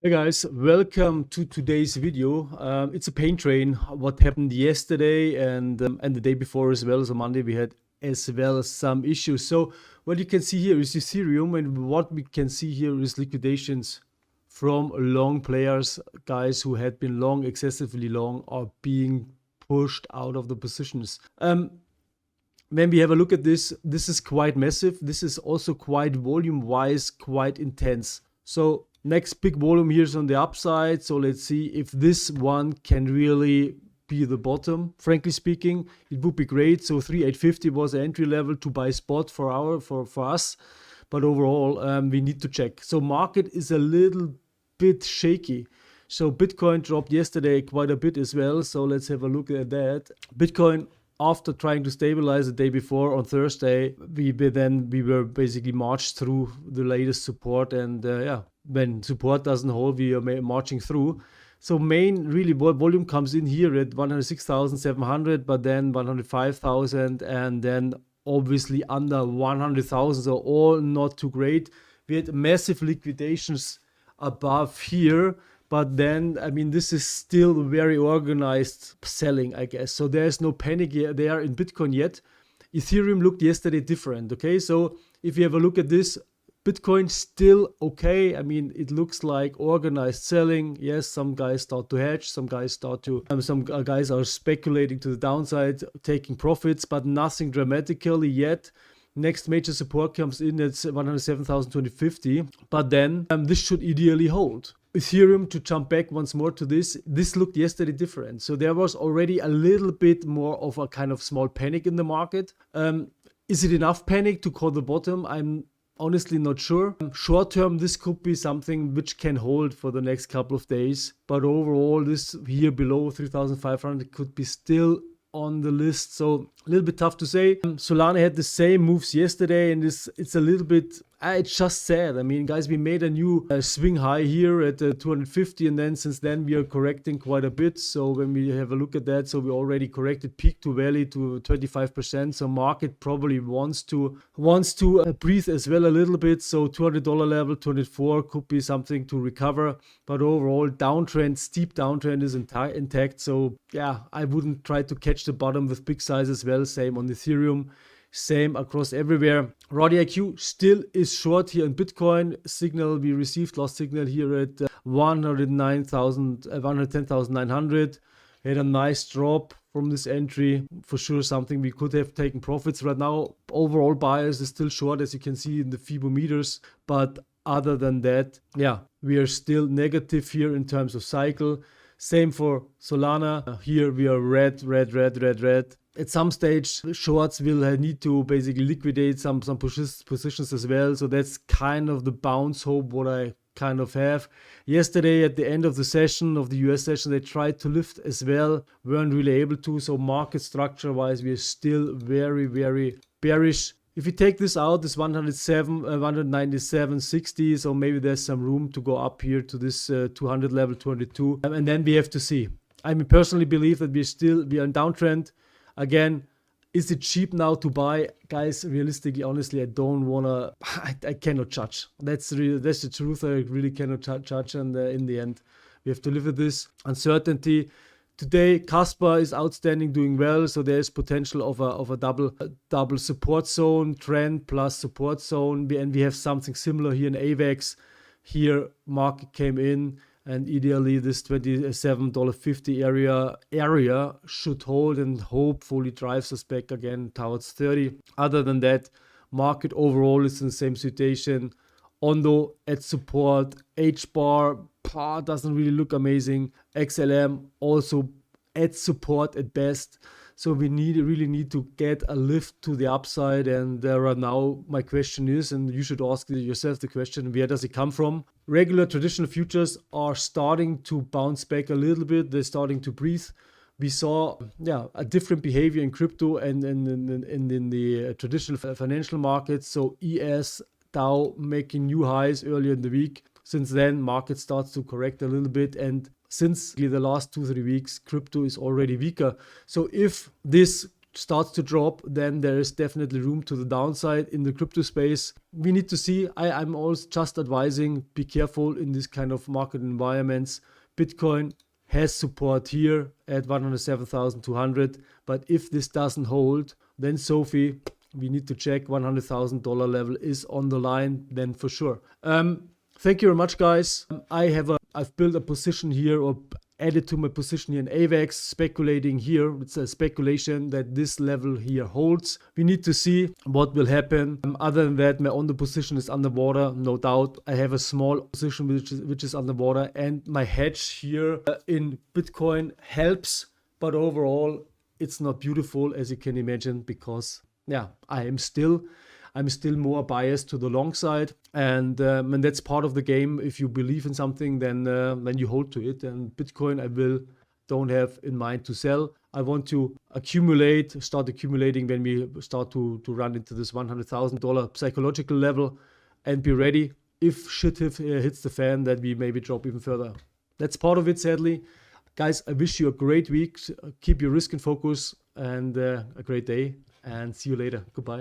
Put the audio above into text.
Hey guys, welcome to today's video. It's a pain train. What happened yesterday and the day before as well. So Monday we had as well some issues. So what you can see here is Ethereum, and what we can see here is liquidations from long players, guys who had been long, excessively long, are being pushed out of the positions. When we have a look at this, this is quite massive. This is also quite volume-wise, quite intense. So next big volume here is on the upside. So let's see if this one can really be the bottom. Frankly speaking, it would be great. So 3,850 was the entry level to buy spot for us. But overall, we need to check. So market is a little bit shaky. So Bitcoin dropped yesterday quite a bit as well. So let's have a look at that. Bitcoin, after trying to stabilize the day before on Thursday, we were basically marched through the latest support, and when support doesn't hold, we are marching through. So main really volume comes in here at 106,700, but then 105,000, and then obviously under 100,000. So all not too great. We had massive liquidations above here. But then, I mean, this is still very organized selling, I guess. So there's no panic there in Bitcoin yet. Ethereum looked yesterday different, okay? So if you have a look at this, Bitcoin still okay. I mean, it looks like organized selling. Yes, some guys start to hedge. Some guys guys are speculating to the downside, taking profits, but nothing dramatically yet. Next major support comes in at 107,250. But then this should ideally hold. Ethereum, to jump back once more to this looked yesterday different. So there was already a little bit more of a kind of small panic in the market. Is it enough panic to call the bottom? I'm honestly not sure. Short term, this could be something which can hold for the next couple of days. But overall, this here below 3,500 could be still on the list. So a little bit tough to say. Solana had the same moves yesterday, and it's a little bit, it's just sad. I mean, guys, we made a new swing high here at 250, and then since then we are correcting quite a bit. So when we have a look at that, so we already corrected peak to valley to 25%. So market probably wants to breathe as well a little bit. So $200 level, 204 could be something to recover. But overall, downtrend, steep downtrend is intact. So yeah, I wouldn't try to catch the bottom with big size as well. Same on Ethereum. Same across everywhere. GoRadiGo still is short here in Bitcoin. Signal we received, last signal here at 110,900. Had a nice drop from this entry. For sure something we could have taken profits. Right now, overall bias is still short, as you can see in the Fibo meters. But other than that, yeah, we are still negative here in terms of cycle. Same for Solana. Here we are red. At some stage, shorts will need to basically liquidate some positions as well. So that's kind of the bounce hope what I kind of have. Yesterday at the end of the session, of the US session, they tried to lift as well. Weren't really able to. So market structure wise, we are still very, very bearish. If you take this out, this 197.60, so maybe there's some room to go up here to this 200 level, 202. And then we have to see. I mean, personally believe that we are in downtrend. Again, is it cheap now to buy? Guys, realistically, honestly, I don't want to, I cannot judge. That's the truth. I really cannot judge. And in the end, we have to live with this uncertainty. Today, Casper is outstanding, doing well. So there's potential of a double support zone, trend plus support zone. And we have something similar here in AVAX. Here, market came in. And ideally, this $27.50 area should hold and hopefully drives us back again towards 30. Other than that, market overall is in the same situation. Ondo at support, H-bar doesn't really look amazing. XLM also at support at best. So we really need to get a lift to the upside. And right now, my question is, and you should ask yourself the question, where does it come from? Regular traditional futures are starting to bounce back a little bit. They're starting to breathe. We saw a different behavior in crypto and in the traditional financial markets. So ES, Dow making new highs earlier in the week. Since then, market starts to correct a little bit, and since the last 2-3 weeks, crypto is already weaker. So if this starts to drop, then there is definitely room to the downside in the crypto space. We need to see. I'm always just advising, be careful in this kind of market environments. Bitcoin has support here at 107,200, but if this doesn't hold, then Sophie, we need to check. $100,000 level is on the line then for sure. Thank you very much, guys. I've built a position here, or added to my position here in AVAX, speculating here. It's a speculation that this level here holds. We need to see what will happen. Other than that, my own position is underwater, no doubt. I have a small position which is underwater, and my hedge here in Bitcoin helps, but overall it's not beautiful, as you can imagine, because yeah, I'm still more biased to the long side, and that's part of the game. If you believe in something, then you hold to it. And Bitcoin, don't have in mind to sell. I want to start accumulating when we start to run into this $100,000 psychological level, and be ready if shit hits the fan that we maybe drop even further. That's part of it, sadly. Guys, I wish you a great week. Keep your risk in focus, and a great day, and see you later. Goodbye.